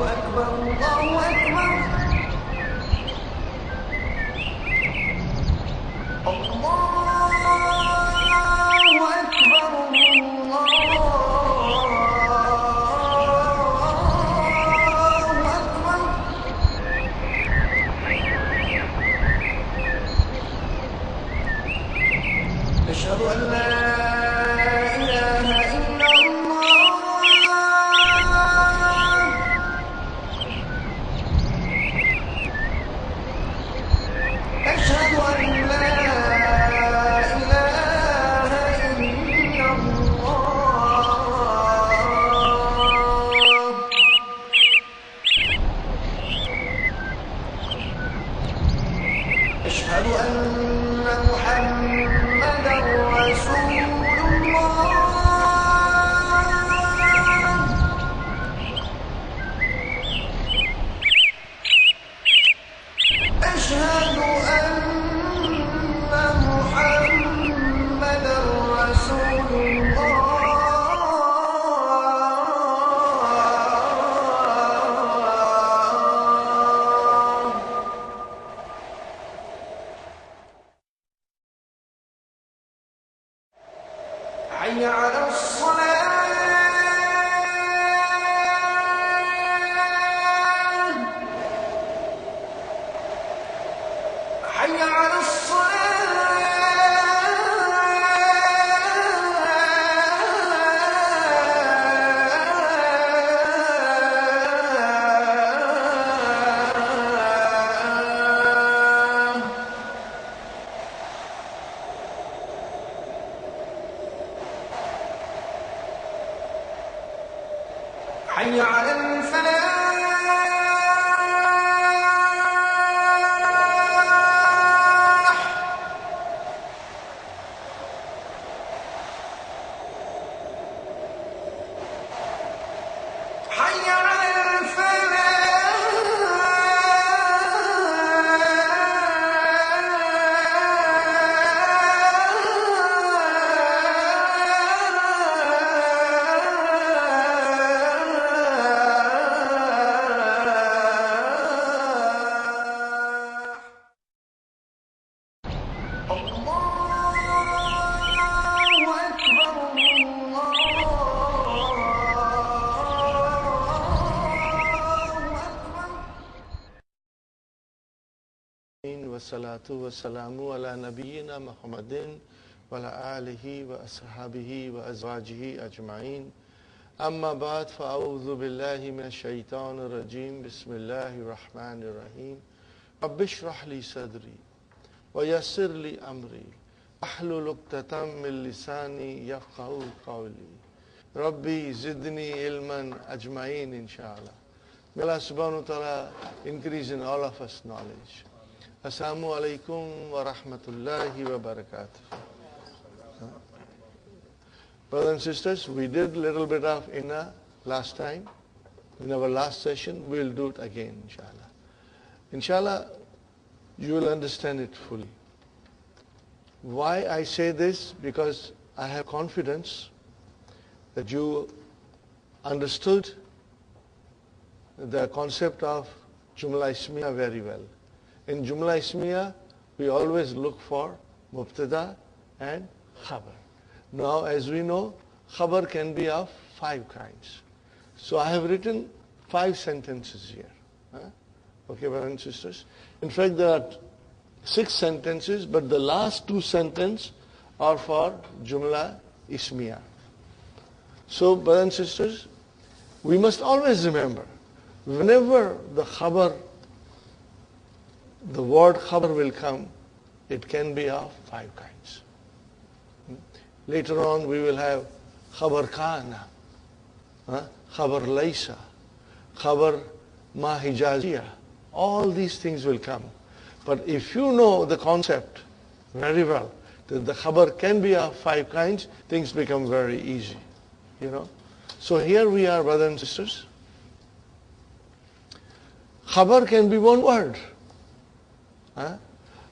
أكبر الله أكبر أشهد أن لا إله إلا الله أشهد أن لا إله إلا الله أشهد أن محمدا رسول الله أشهد أن محمدا رسول الله حي على الصلاة حي على الصلاة حي على الفلاح حي على والصلاة والسلام على نبينا محمد وعلى آله وأصحابه وأزواجه أجمعين أما بعد فأعوذ بالله من الشيطان الرجيم بسم الله الرحمن الرحيم رب اشرح لي صدري ويسر لي أمري واحلل عقدة من لساني يفقهوا قولي ربي زدني علما أجمعين inshallah. May Allah subhanahu wa ta'ala increase in all of us knowledge. Assalamu alaikum wa rahmatullahi wa barakatuh. Brothers and sisters, we did a little bit of inna last time. In our last session, we will do it again, inshallah. Inshallah, you will understand it fully. Why I say this? Because I have confidence that you understood the concept of Jumla Ismiya very well. In Jumla Ismiya, we always look for Mubtada and Khabar. Now, as we know, Khabar can be of 5 kinds. So I have written 5 sentences here. Okay, brothers and sisters. In fact, there are 6 sentences, but the last 2 sentences are for Jumla Ismiya. So, brothers and sisters, we must always remember, whenever the Khabar, the word Khabar will come, it can be of 5 kinds. Later on, we will have Khabar Kana, Khabar Laysa, Khabar Ma Hijaziya. All these things will come. But if you know the concept very well, that the Khabar can be of 5 kinds, things become very easy. You know. So here we are, brothers and sisters. Khabar can be one word.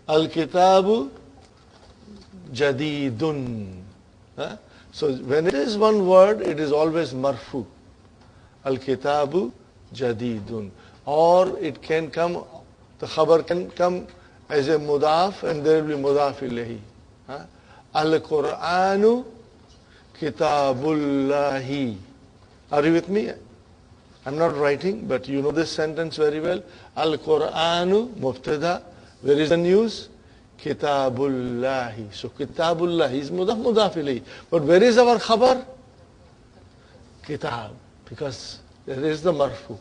Al-Kitabu Jadidun. So when it is one word, it is always marfu. Al-Kitabu jadidun. Or it can come, the khabar can come as a mudaf and there will be mudaf ilayhi. Al-Qur'anu kitabullahi. Are you with me? I'm not writing, but you know this sentence very well. Al-Qur'anu mubtada. Where is the news? Kitabullahi. So kitabullahi is mudaf ilayhi. But where is our khabar? Kitab. Because there is the marfu.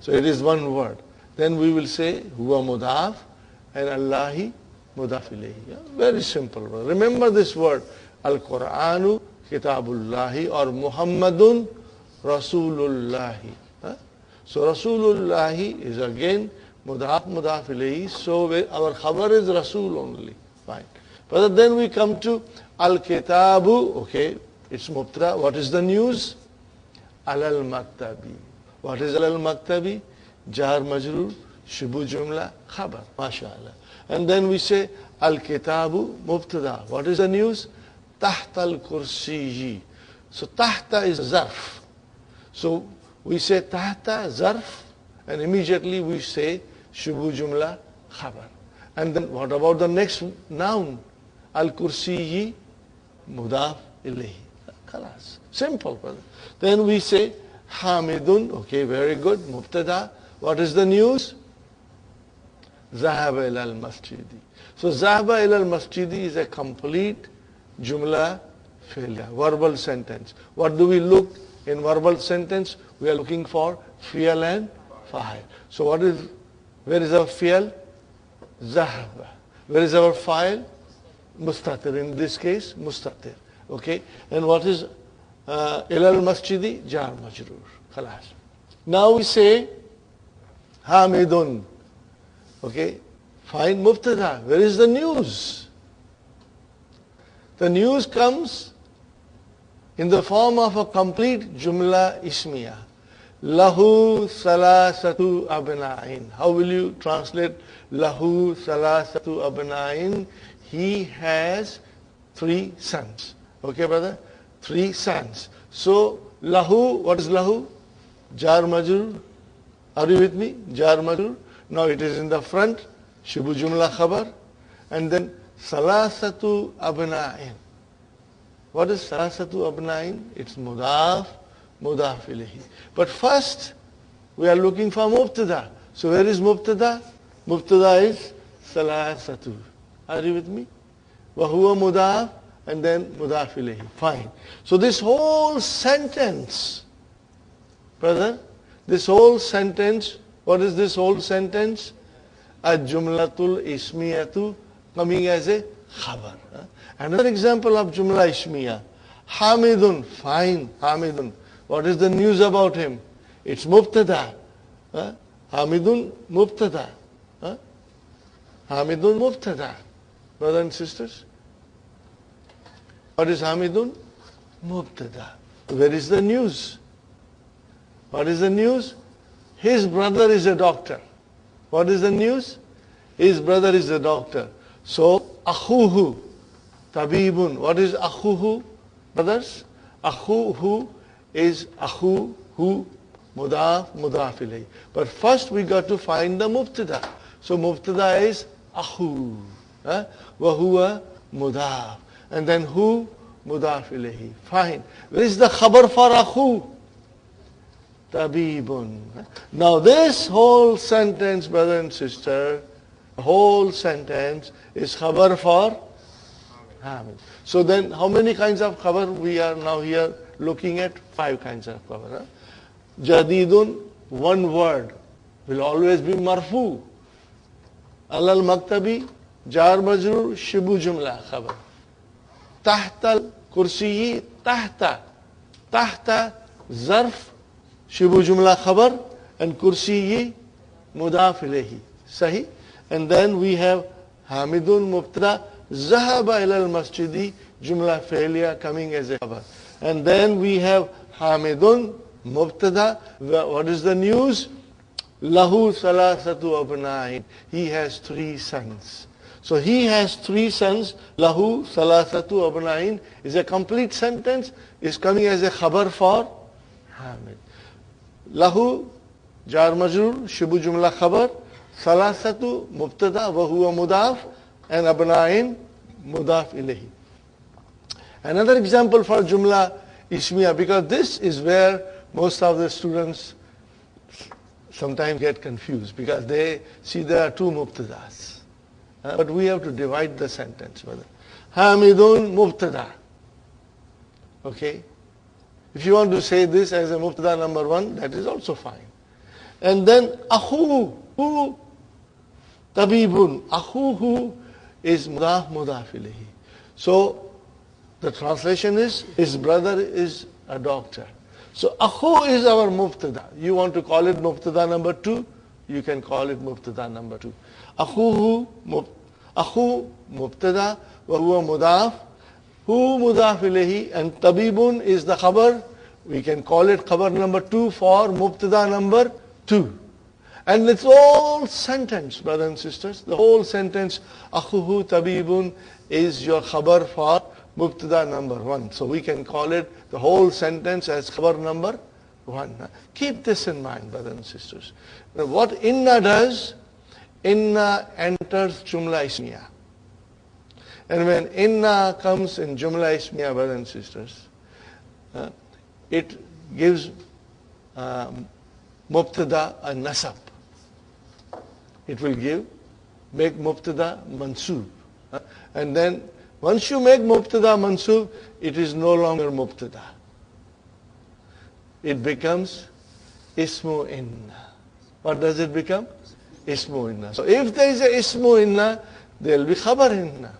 So it is one word. Then we will say huwa mudaf and Allahi mudaf ilayhi. Yeah? Very simple. Remember this word. Al-Qur'anu kitabullahi or Muhammadun Rasulullahi. So Rasulullahi is again mudaf ilayhi. So our khabar is Rasul only. Fine. But then we come to Al-Kitabu. Okay, it's mubtada. What is the news? Alal maktabi. What is alal maktabi? Jar majrur, shubu jumla, khabar. MashaAllah. And then we say Al-Kitabu mubtada. What is the news? Tahta al-kursiyi. So tahta is zarf. So we say tahta zarf and immediately we say shubu jumla khabar. And then what about the next noun? Al-kursiyi mudaf ilayhi. Khalas. Simple, brother. Then we say hamidun. Okay, very good. Mubtada. What is the news? Zahaba ila al-masjidi. So Zahaba ila al-masjidi is a complete jumla fi'liya, verbal sentence. What do we look in verbal sentence? We are looking for fi'l and fa'il. So where is our fi'l? Zahaba. Where is our fa'il? Mustatir. In this case, mustatir. Okay. And what is ila al-masjidi? Jar majrur. Khalas. Now we say hamidun. Okay. Fine. Mubtada. Where is the news? The news comes in the form of a complete jumla ismiya. Lahu salasatu abna'in. How will you translate lahu salasatu abna'in? He has 3 sons. Okay, brother? 3 sons. So lahu, what is lahu? Jar majrur. Are you with me? Jar majrur. Now it is in the front. Shubu jumla khabar. And then salasatu abna'in. What is salasatu abna'in? It's mudaf ilayhi. But first, we are looking for mubtada. So where is mubtada? Mubtada is salasatu. Are you with me? Wa huwa mudaf and then mudaf ilayhi. Fine. So this whole sentence, brother, this whole sentence, what is this whole sentence? Al-jumlatul ismiyatu, coming as a khabar. Another example of jumla ismiya. Hamidun, fine, Hamidun. What is the news about him? It's mubtada. Hamidun mubtada. Hamidun mubtada. Brothers and sisters. What is Hamidun? Mubtada. Where is the news? What is the news? His brother is a doctor. What is the news? His brother is a doctor. So, akhuhu, tabibun. What is akhuhu, brothers? Akhuhu is akhuhu, mudaf ilayhi. But first we got to find the mubtada. So mubtada is akhu, wa huwa mudaf. And then hu, mudaf ilayhi. Fine. Where is the khabar for akhu? Tabibun. Now this whole sentence, brother and sister, the whole sentence is khabar for Hamid. So then how many kinds of khabar we are now here looking at? 5 kinds of khabar. Jadidun, one word, will always be marfu. Alal maktabi, jar majrur, shibu jumla khabar. Tahta kursiyi, tahta zarf, shibu jumla khabar, and kursiyi mudaf ilayhi. Sahi? And then we have Hamidun mubtada, Zahaba ila al-masjidi, jumla fi'liya coming as a khabar. And then we have Hamidun mubtada. What is the news? Lahu salasatu abna'in. He has 3 sons. So he has 3 sons. Lahu salasatu abna'in is a complete sentence. Is coming as a khabar for Hamid. Lahu jar majrur, shibu jumla khabar, salasatu mubtada wa huwa mudaf, and abna'in mudaf ilayhi. Another example for jumla ismiya, because this is where most of the students sometimes get confused, because they see there are two mubtadas. But we have to divide the sentence, brother. Hamidun mubtada. Okay? If you want to say this as a mubtada number one, that is also fine. And then akhuhu, who tabibun. Akhuhu is mudaf ilayhi. So the translation is, his brother is a doctor. So akhu is our mubtada. You want to call it mubtada number two, you can call it mubtada number two. Akhu mubtada wa huwa mudaf. Hu mudaf ilayhi, and tabibun is the khabar. We can call it khabar number two for mubtada number two. And it's all sentence, brothers and sisters. The whole sentence, akhuhu tabibun, is your khabar for mubtada number one. So we can call it the whole sentence as khabar number one. Keep this in mind, brothers and sisters. Now, what inna does, inna enters jumla ismiya. And when inna comes in jumla ismiya, brothers and sisters, it gives mubtada a nasab. It will make mubtada mansub. And then once you make mubtada mansub, it is no longer mubtada. It becomes ismu inna. What does it become? Ismu inna. So if there is a ismu inna, there will be khabar inna.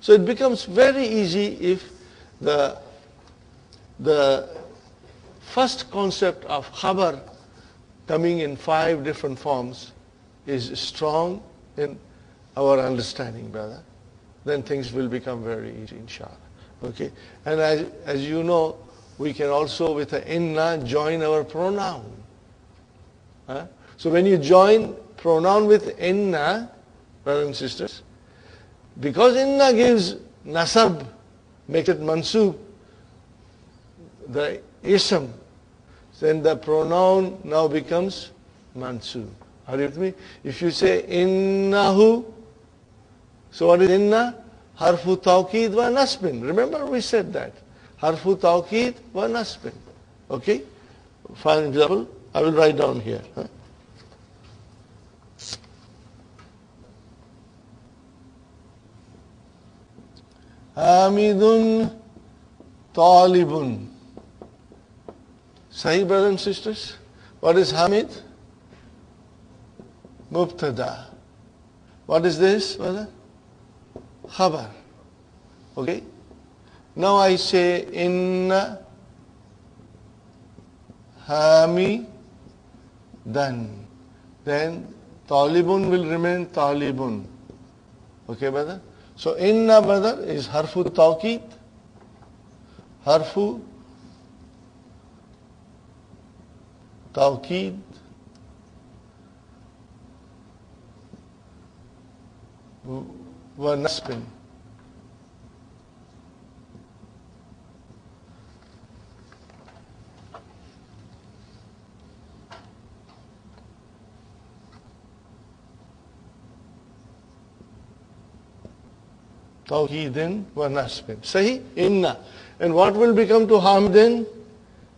So it becomes very easy if the first concept of khabar coming in 5 different forms is strong in our understanding, brother. Then things will become very easy, inshallah. Okay? And as you know, we can also with a inna join our pronoun. So when you join pronoun with inna, brothers and sisters, because inna gives nasab, makes it mansub, the ism, then the pronoun now becomes mansub. Are you with me? If you say innahu, so what is inna? Harfu tawqid wa nasbin. Remember we said that. Harfu tawqid wa nasbin. Okay? For example, I will write down here. Hamidun talibun. Sahih, brothers and sisters? What is Hamid? Mubtada. What is this, brother? Khabar. Okay? Now I say inna hamidan. Then talibun will remain talibun. Okay, brother? So inna, brother, is harfu tawqid. Harfu tawqid wa nasbin. Tawqidin wa nasbin. Sahi? Inna. And what will become to Hamdin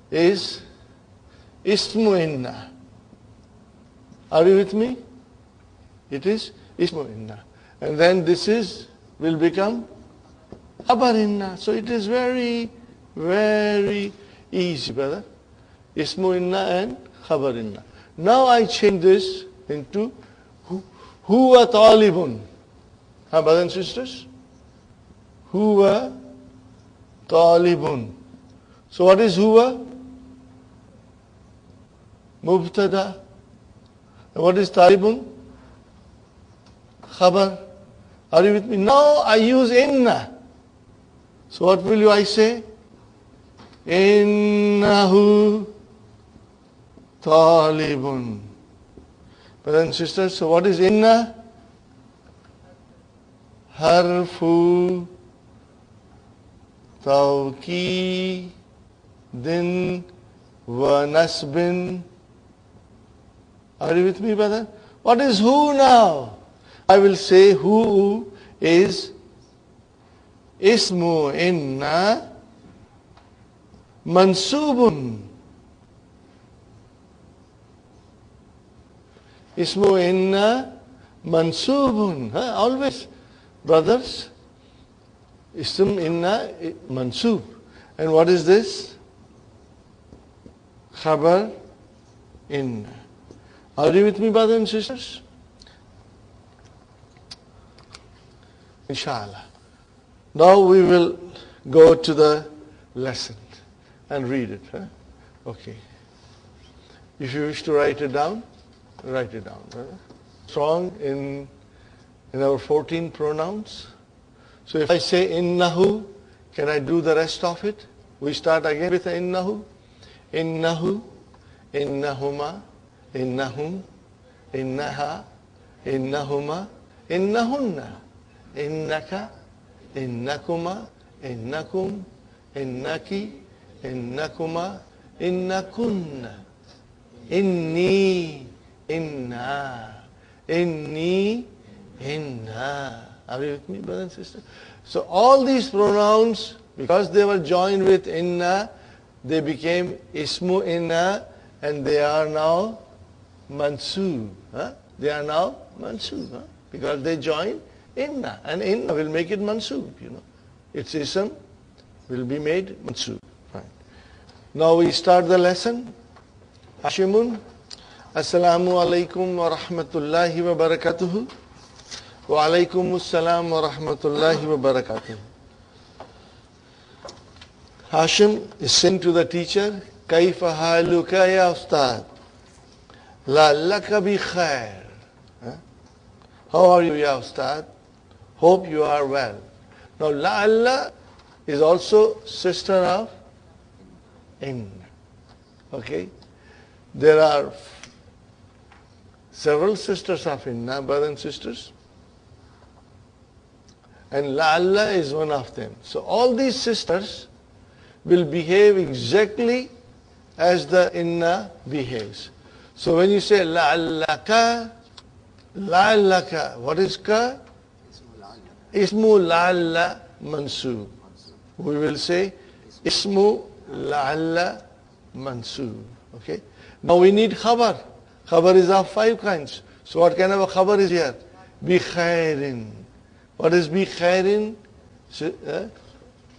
is ismu inna. Are you with me? It is ismu inna. And then this will become khabar inna. So it is very, very easy, brother. Ismu inna and khabar inna. Now I change this into huwa talibun. Brothers and sisters? Huwa talibun. So what is huwa? Mubtada. And what is talibun? Khabar. Are you with me? Now I use inna. So what will I say? Innahu talibun. Brothers and sisters, so what is inna? Harfu tawqidin wa nasbin Are you with me, brother? What is who now? I will say who is ismu inna mansubun. Ismu inna mansubun. Always, brothers. Ism inna mansub. And what is this? Khabar inna. Are you with me, brothers and sisters? Inshallah. Now we will go to the lesson and read it. Okay. If you wish to write it down, write it down. Strong in our 14 pronouns. So if I say innahu, can I do the rest of it? We start again with innahu. Innahu, innahuma, innahum, innaha, innahuma, innahunna, innaka, innakuma, innakum, innaki, innakuma, innakunna, inni, inna, inni, inna. Are you with me, brothers and sisters? So all these pronouns, because they were joined with inna, they became ismu inna, and they are now mansub. They are now mansub, because they join inna, and inna will make it mansub. Its ism will be made mansub. Right. Now we start the lesson. Hashimun, Assalamu alaikum wa rahmatullahi wa barakatuhu. Wa alaikum assalam wa rahmatullahi wa barakatuh. Hashim is saying to the teacher, Kaifa haluka ya ustad? La'allaka bi khair. How are you, ya ustad? Hope you are well. Now, la'alla is also sister of in. Okay? There are several sisters of inna, brothers and sisters. And la'alla is one of them. So all these sisters will behave exactly as the inna behaves. So when you say la'allaka, la'allaka, what is ka? Ismu la'alla mansub. We will say ismu la'alla mansub. Okay? Now we need khabar. Khabar is of 5 kinds. So what kind of a khabar is here? Bi khairin. What is bi khairin?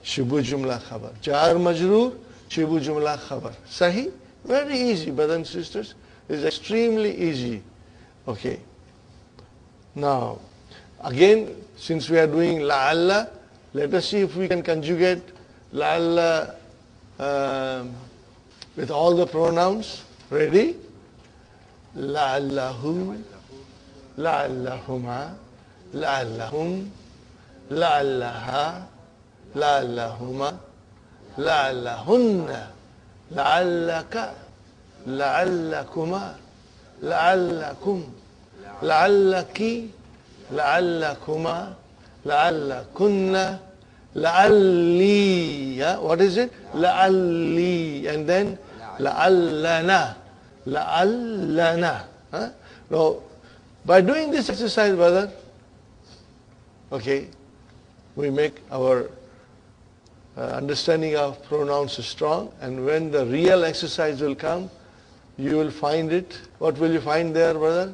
Shibu jumla khabar. Jar majroor, shibu jumla khabar. Sahi? Very easy, brothers and sisters. It's extremely easy. Okay. Now, again, since we are doing la'alla, let us see if we can conjugate la'alla with all the pronouns. Ready? La'allahu, la'allahuma, la'allahum, la'allaha, la'allahuma, la'allahunna, la'allaka, la'allakuma, la'allakum, la'allaki, la'allakuma, la'allakunna, la'alli. What is it? La'alli. And then la'allana. La'allana. Now, by doing this exercise, brother, okay, we make our understanding of pronouns strong, and when the real exercise will come, you will find it. What will you find there, brother?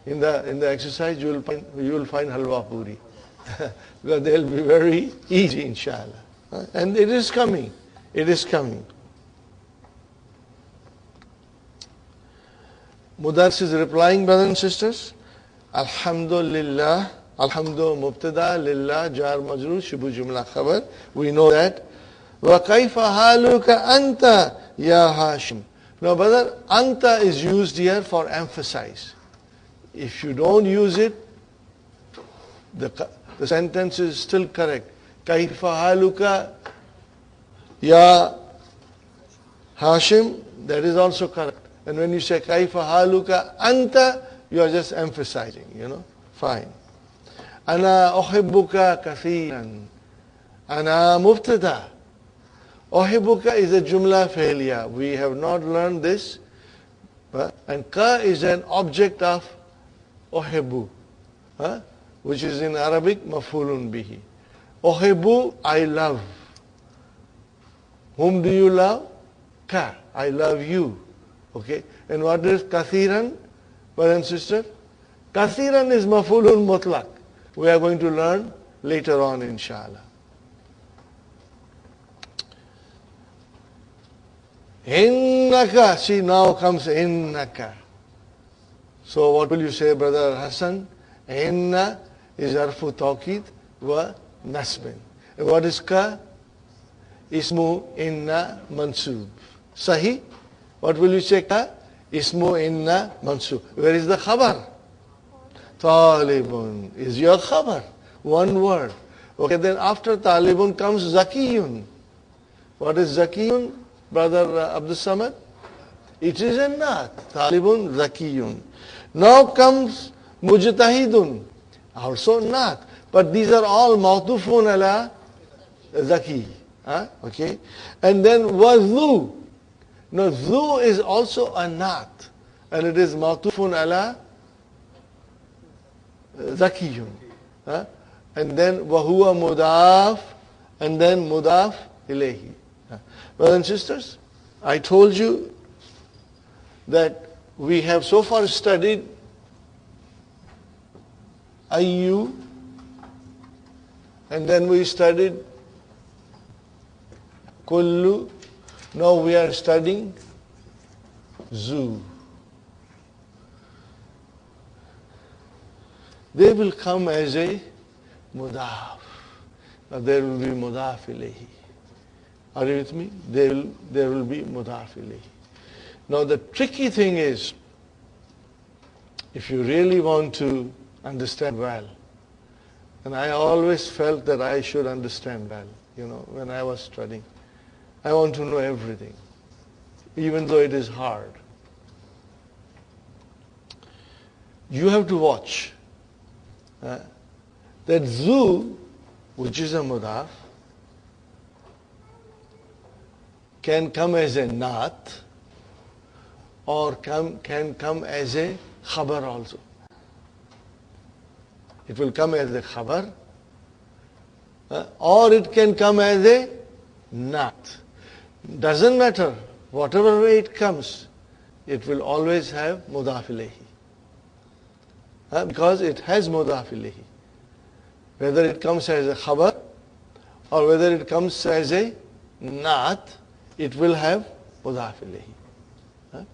In the exercise, you will find halwa puri, because they will be very easy, inshallah. And it is coming. It is coming. Mudars is replying, brothers and sisters. Alhamdulillah. Alhamdu mubtada, lillah, jar majroor, shibu jumla khabar. We know that. Wa kaifa haluka anta ya Hashim. Now, brother, anta is used here for emphasis. If you don't use it, the sentence is still correct. Kaifa haluka ya Hashim, that is also correct. And when you say kaifa haluka anta, you are just emphasizing, fine. Ana uhibbuka kathiran. Ana mubtada. Uhibbuka is a jumla failure. We have not learned this. And ka is an object of ohebu, which is in Arabic mafulun bihi. Ohebu, I love. Whom do you love? Ka, I love you. Okay. And what is kathiran, brother and sister? Kathiran is mafulun mutlaq. We are going to learn later on, inshallah. Innaka, see, now comes innaka. So what will you say, brother Hassan? Inna is arfu tawqid wa nasbin. And what is ka? Ismu inna mansub. Sahi? What will you say ka? Ismu inna mansub. Where is the khabar? Talibun is your khabar. One word. Okay, then after talibun comes zakiyun. What is zakiyun, brother Abdul Samad? It is a naat. Talibun zakiyun. Now comes mujtahidun. Also naat. But these are all mawtufun ala zaki. Okay. And then wazu. Now zu is also a naat. And it is mawtufun ala zakiyun. And then wahuwa mudaf. And then mudaf ilayhi. Brothers and sisters, I told you that we have so far studied ayyu, and then we studied kullu. Now we are studying zu. They will come as a mudaf. Now there will be mudaf ilayhi. Are you with me? There will be mudaf ilayhi. Now the tricky thing is, if you really want to understand well, and I always felt that I should understand well, when I was studying. I want to know everything, even though it is hard. You have to watch that zu, which is a mudaf, can come as a naat, or can come as a khabar also. It will come as a khabar, or it can come as a naat. Doesn't matter, whatever way it comes, it will always have mudaf ilayhi. Because it has mudaf ilayhi. Whether it comes as a khabar, or whether it comes as a naat, it will have mudaf ilayhi.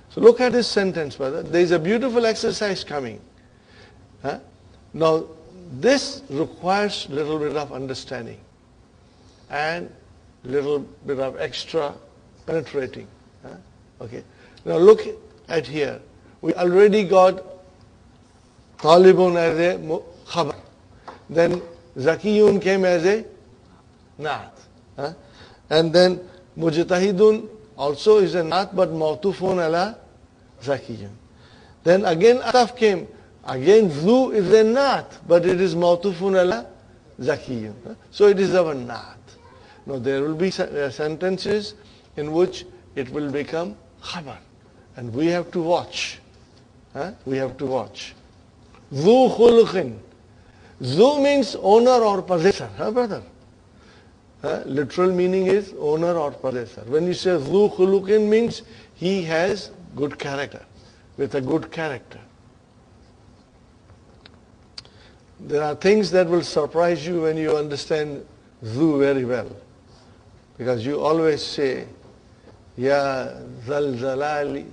So look at this sentence, brother. There is a beautiful exercise coming. Now, this requires little bit of understanding and little bit of extra penetrating. Okay. Now look at here. We already got talibun as a khabar. Then zakiyun came as a naat. And then mujtahidun also is a naat, but mawtufun ala zakiyun. Then again ataf came. Again zu is a naat, but it is mawtufun ala zakiyun. So it is our naat. Now there will be sentences in which it will become khabar. And we have to watch. We have to watch. Zu khuluqin. Zu means owner or possessor. Brother? Literal meaning is owner or possessor. When you say zu khuluqin means he has good character. With a good character. There are things that will surprise you when you understand zu very well. Because you always say, Ya Zal Jalali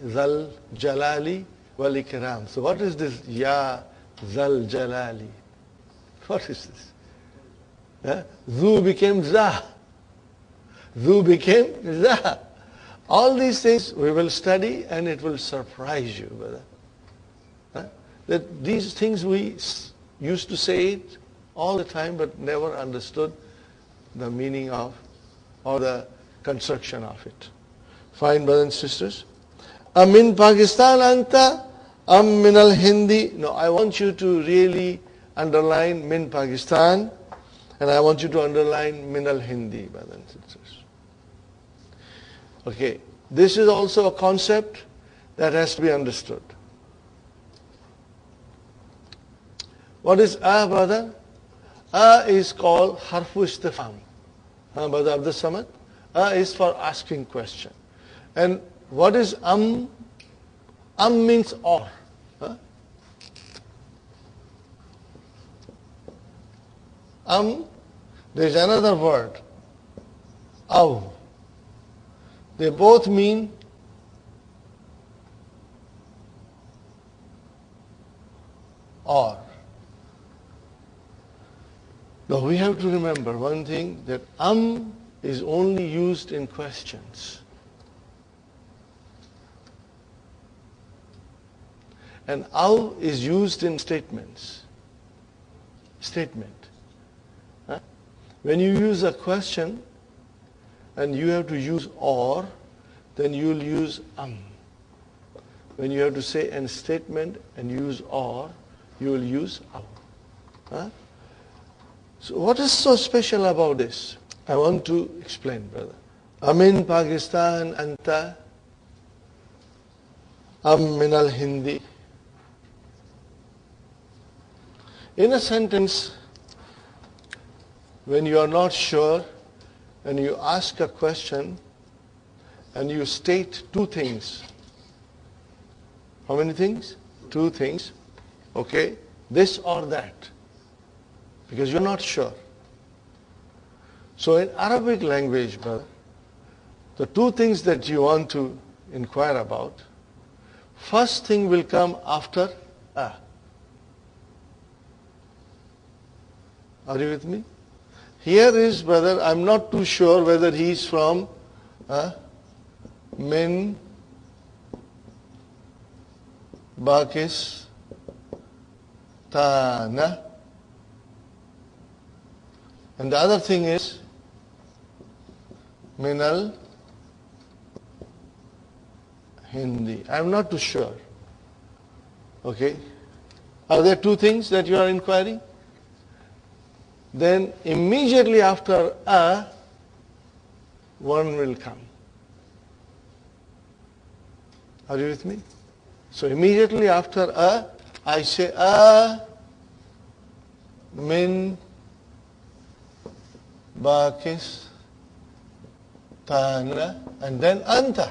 wal Ikram. So what is this Ya Zal Jalali? What is this? Zu became Za. Zu became Za. All these things we will study and it will surprise you, brother. That these things we used to say it all the time but never understood the meaning of or the construction of it. Fine, brothers and sisters. Min Pakistan anta min al Hindi. No, I want you to really underline min Pakistan, and I want you to underline min al Hindi, brothers and sisters. Okay, this is also a concept That has to be understood. What is a, brother? A is called harfu istifham. Brother Abdul Samad? A is for asking question. And what is am? Am means or. There is another word, aw. They both mean or. Now we have to remember one thing, that is only used in questions. And aw is used in statements. Statement. When you use a question and you have to use or, then you will use When you have to say a statement and use or, you will use aw. So what is so special about this? I want to explain, brother. Amin Pakistan anta am min al Hindi. In a sentence, when you are not sure and you ask a question and you state two things. How many things? Two things. Okay? This or that. Because you're not sure. So in Arabic language, brother, the two things that you want to inquire about, first thing will come after a. Are you with me? Here is, brother, I'm not too sure whether he's from Min Pakistan. And the other thing is Minal Hindi. I'm not too sure. Okay? Are there two things that you are inquiring? Then immediately after a, one will come. Are you with me? So immediately after a, I say a min Pakistan, and then anta.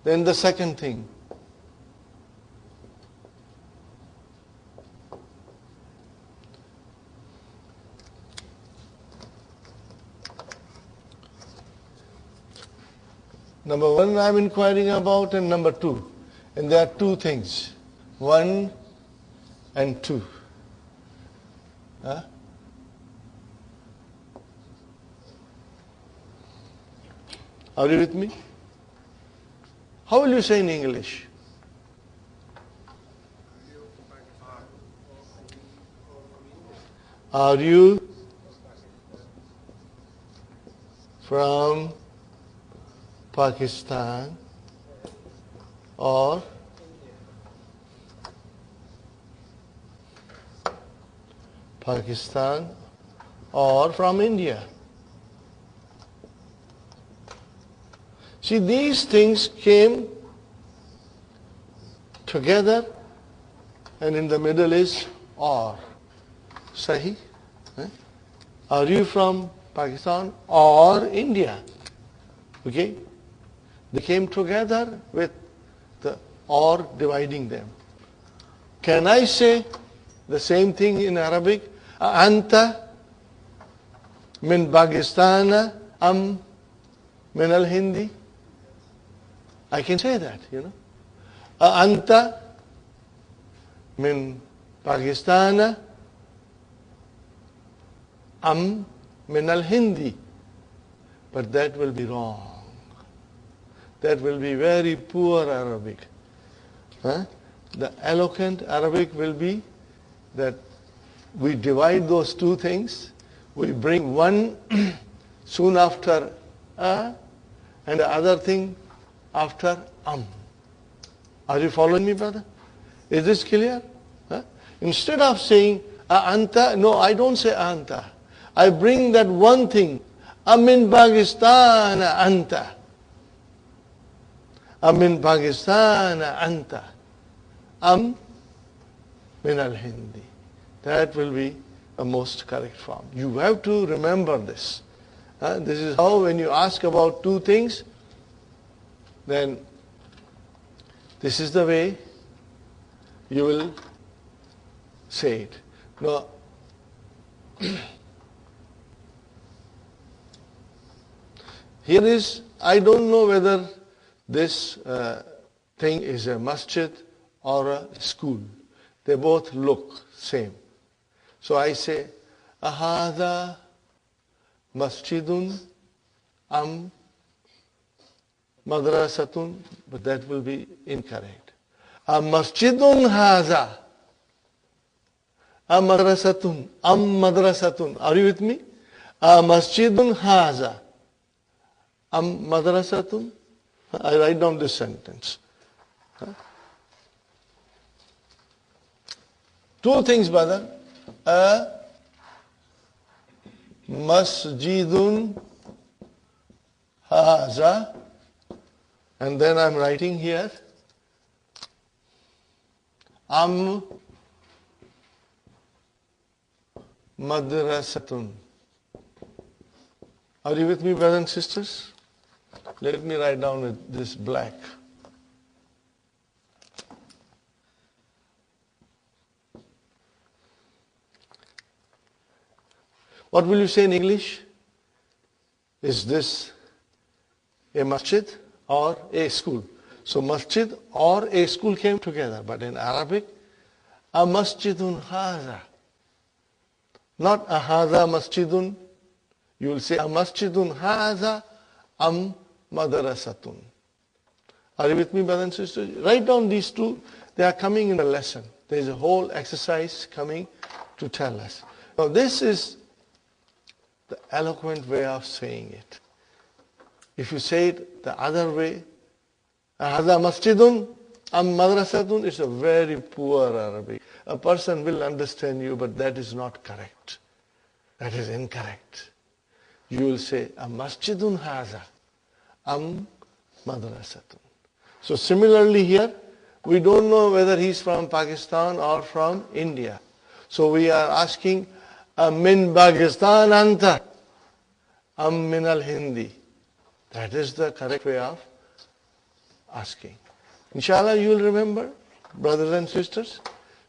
Then the second thing. Number one I'm inquiring about, and number two. And there are two things. One and two. Are you with me? How will you say in English? Are you from Pakistan or Pakistan or from India? See, these things came together, and in the middle is or. Sahi? Are you from Pakistan or India? Okay? They came together with the or dividing them. Can I say the same thing in Arabic? Anta min Pakistan am min al Hindi? I can say that, you know. Anta min Pakistan am min al Hindi. But that will be wrong. That will be very poor Arabic. The eloquent Arabic will be that we divide those two things, we bring one soon after a, and the other thing after Are you following me, brother? Is this clear? Instead of saying anta, no, I don't say anta. I bring that one thing. Amin Pakistan anta. Amin Pakistan anta. Am min al-Hindi. That will be a most correct form. You have to remember this. This is how when you ask about two things, then this is the way you will say it. Now, here is, I don't know whether this thing is a masjid or a school. They both look same. So I say, ahada masjidun am madrasatun, but that will be incorrect. Am masjidun haza. Am madrasatun. Am madrasatun. Are you with me? Am masjidun haza. Am madrasatun. I write down this sentence. Two things, brother. A masjidun haza. And then I'm writing here. Am madrasatun. Are you with me, brothers and sisters? Let me write down with this black. What will you say in English? Is this a masjid or a school? So masjid or a school came together. But in Arabic, a masjidun haza. Not a haza masjidun. You will say a masjidun haza am madrasatun. Are you with me, brothers and sisters? Write down these two. They are coming in a lesson. There is a whole exercise coming to tell us. Now this is the eloquent way of saying it. If you say it the other way, Hada masjidun am madrasatun, it's a very poor Arabic. A person will understand you, but that is not correct. That is incorrect. You will say, a masjidun haza am madrasatun. So similarly here, we don't know whether he's from Pakistan or from India. So we are asking, min Pakistan anta am min al-Hindi. That is the correct way of asking. Inshallah, you will remember, brothers and sisters.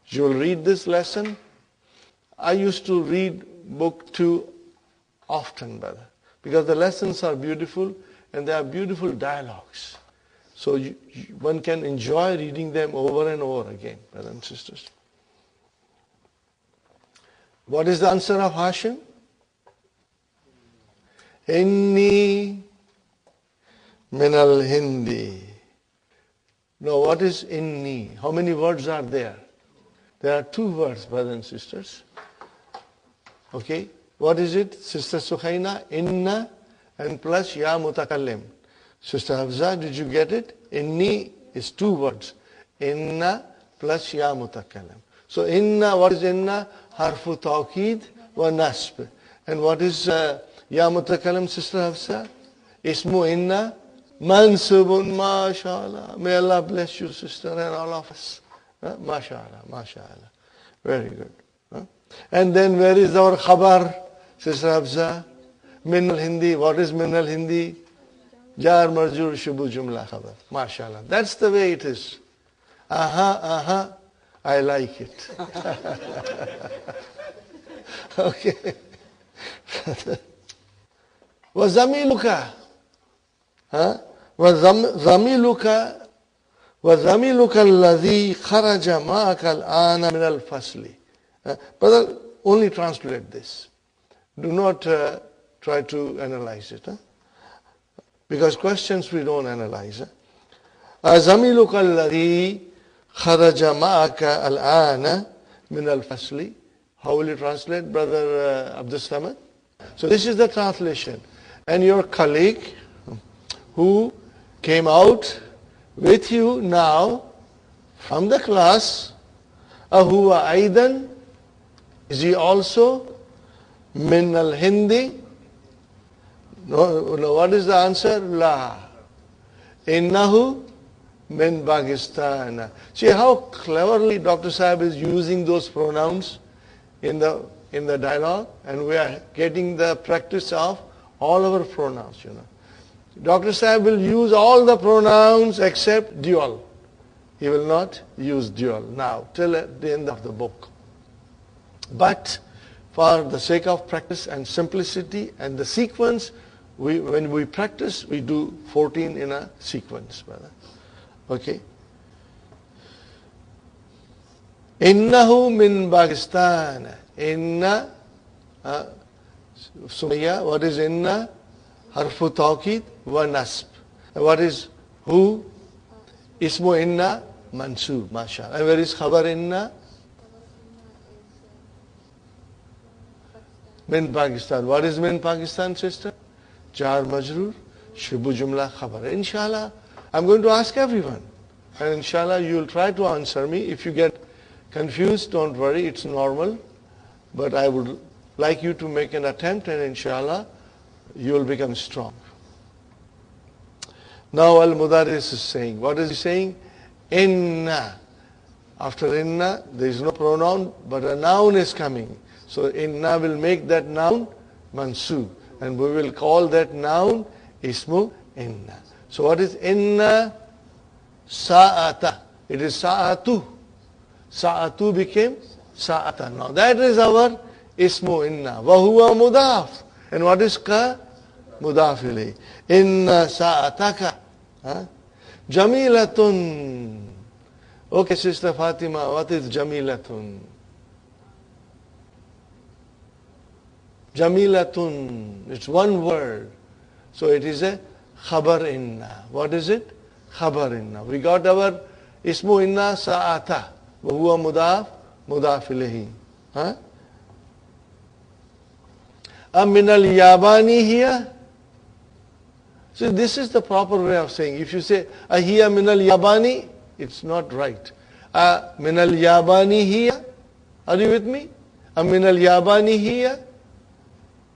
You will read this lesson. I used to read book 2 often, brother, because the lessons are beautiful and they are beautiful dialogues. So one can enjoy reading them over and over again, brothers and sisters. What is the answer of Hashim? Inni min al-Hindi. Now what is inni? How many words are there? There are 2 words, brothers and sisters. Okay, what is it? Sister Sukhaina, inna and plus ya mutakallim. Sister Hafza, did you get it? Inni is 2 words. Inna plus ya mutakallim. So inna, what is inna? Harfu tawqid wa nasb. And what is ya mutakallim, Sister Hafsa? Ismu inna mansubun, mashallah. May Allah bless you, sister, and all of us. Mashallah, mashallah. Very good. And then where is our khabar, Sister Hafsa? Min al-Hindi. What is min al-Hindi? Jar marjur shubu jumla khabar. Mashallah. That's the way it is. Aha. I like it. Okay. وَزَمِيلُكَ وَزَمِيلُكَ الَّذِي خَرَجَ مَعَكَ الْآنَ مِنَ الْفَصْلِ. Brother, only translate this. Do not try to analyze it. Because questions we don't analyze. زَمِيلُكَ الَّذِي خَرَجَ مَعَكَ الْآنَ مِنَ الْفَصْلِ. How will you translate, Brother Abdul Samad? So this is the translation. And your colleague who came out with you now from the class, أَهُوَ أَيْضًا, is he also Min al-Hindi. No, what is the answer? La. Innahu min Pakistan. See how cleverly Dr. Sahib is using those pronouns in the dialogue, and we are getting the practice of all our pronouns, Dr. Sahib will use all the pronouns except dual. He will not use dual now till at the end of the book. But for the sake of practice and simplicity and the sequence, when we practice, we do 14 in a sequence, brother. Okay. Innahu min Pakistan. Inna. Sumaya, what is inna? Harfu tawqid wa nasb. What is who? Ismu inna mansub, mashallah. And where is khabar inna? Min Pakistan. What is min Pakistan, sister? Jar majroor, shubu jumla khabar. Inshallah, I'm going to ask everyone. And inshallah, you will try to answer me. If you get confused, don't worry, it's normal. But I would like you to make an attempt, and inshallah, you will become strong. Now Al-Mudaris is saying, what is he saying? Inna. After inna, there is no pronoun, but a noun is coming. So inna will make that noun mansub. And we will call that noun ismu inna. So what is inna? Sa'ata. It is sa'atu. Sa'atu became sa'ata. Now that is our ismu inna. Wahuwa mudaf. And what is ka? Mudaf ilayh. Inna sa'ataka. Jamilatun. Okay, Sister Fatima, what is Jamilatun? Jamilatun. It's one word. So it is a khabar inna. What is it? Khabar inna. We got our ismu inna sa'ata. Wahuwa mudaf, mudaf ilayhi. Min al-yabani here. So this is the proper way of saying. If you say ahiya min al-yabani, it's not right. Min al-yabani here. Are you with me? Min al-yabani here.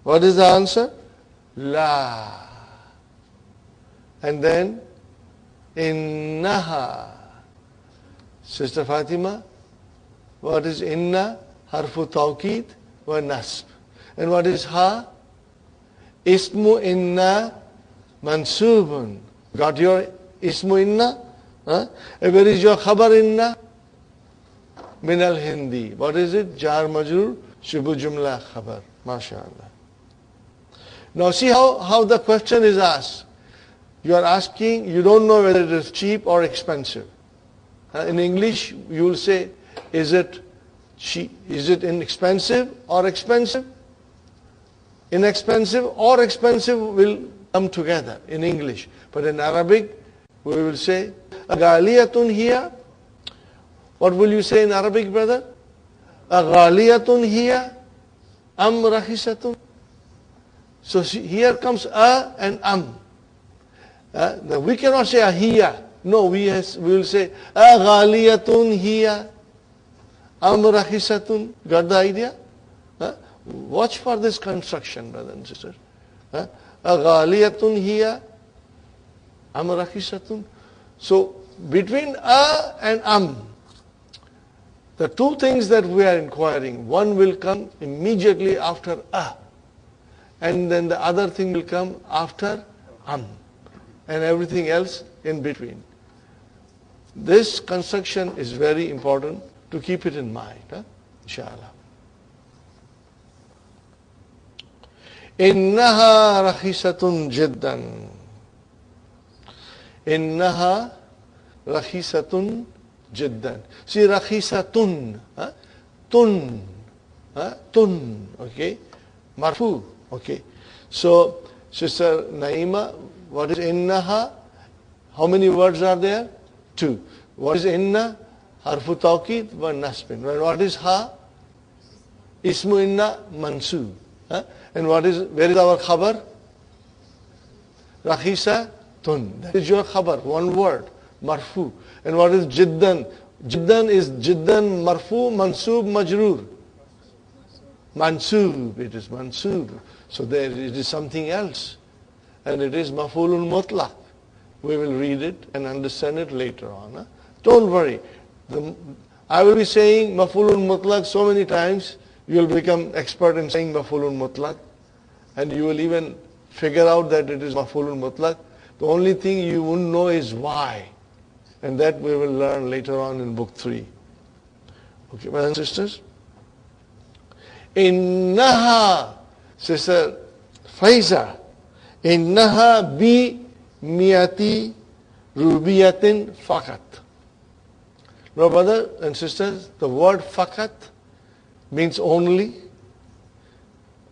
What is the answer? La. And then innaha. Sister Fatima, what is inna? Harfu tawqid wa nasb. And what is ha? Ismu inna mansubun. Got your ismu inna? And where is your khabar inna? Min al-Hindi. What is it? Jar majroor, shubu jumla khabar. MashaAllah. Now see how the question is asked. You are asking, you don't know whether it is cheap or expensive. In English, you will say, is it cheap? Is it inexpensive or expensive? Inexpensive or expensive will come together in English. But in Arabic, we will say, Aghaliyatun here. What will you say in Arabic, brother? Aghaliyatun here. Am rakhisatun. So here comes a and Now we cannot say ahiya. No, we will say aghaliyatun hiya. Am rakhisatun. Got the idea? Watch for this construction, brothers and sisters. Aghaliyatun hiya. Am rakhisatun. So between a and the two things that we are inquiring, one will come immediately after a. And then the other thing will come after and everything else in between. This construction is very important to keep it in mind, inshallah. Innaha rakhisatun jiddan. Innaha rakhisatun jiddan. See, rakhisatun, tun, okay, marfu. Okay, so Sister Naima, what is innaha? How many words are there? 2. What is inna? Harfu tawqid wa nasbin. What is ha? Ismu inna mansub. And where is our khabar? Rakhisa tun. That is your khabar, one word, marfu. And what is jiddan? Jiddan is jiddan marfu mansub majroor. mansoob, it is mansoob. So there it is something else. And it is maf'ulun mutlaq. We will read it and understand it later on. Huh? Don't worry. I will be saying maf'ulun mutlaq so many times, you will become expert in saying maf'ulun mutlaq. And you will even figure out that it is maf'ulun mutlaq. The only thing you wouldn't know is why. And that we will learn later on in book 3. Okay, brothers and sisters? Innaha, Sister Faiza, innaha bi miyati rubiyatin fakat. Now, brothers and sisters, the word fakat means only.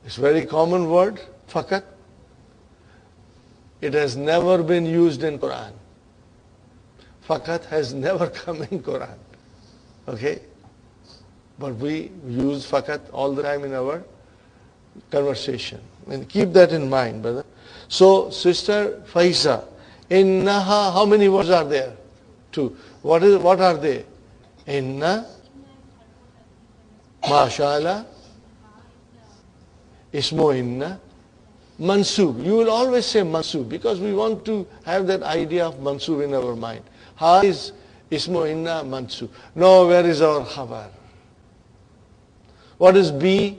It's a very common word, fakat. It has never been used in Quran. Fakat has never come in Quran. Okay? But we use fakat all the time in our conversation. And keep that in mind, brother. So, Sister Faiza, innaha, how many words are there? 2. What are they? Inna, mashallah, ismo inna, mansoob. You will always say mansoob because we want to have that idea of mansoob in our mind. Ha is ismo inna mansoob. No, where is our khabar? What is bi?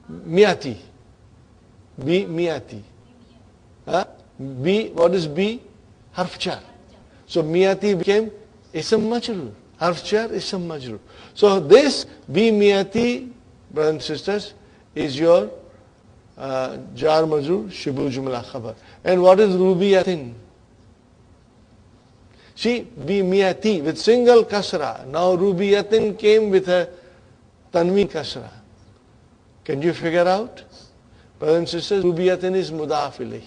Miyati. Bi miyati. Huh? Bi, what is bi? Harf jar. So miyati became ism majrur. Harf jar, ism majrur. So this bi miyati, brothers and sisters, is your jar majrur, shibu jumla khabar. And what is rubiyatin? See, bi miyati with single kasra. Now rubiyatin came with a tanween kasra. Can you figure out? Brothers and sisters, rubiyatin is mudaf ilayhi.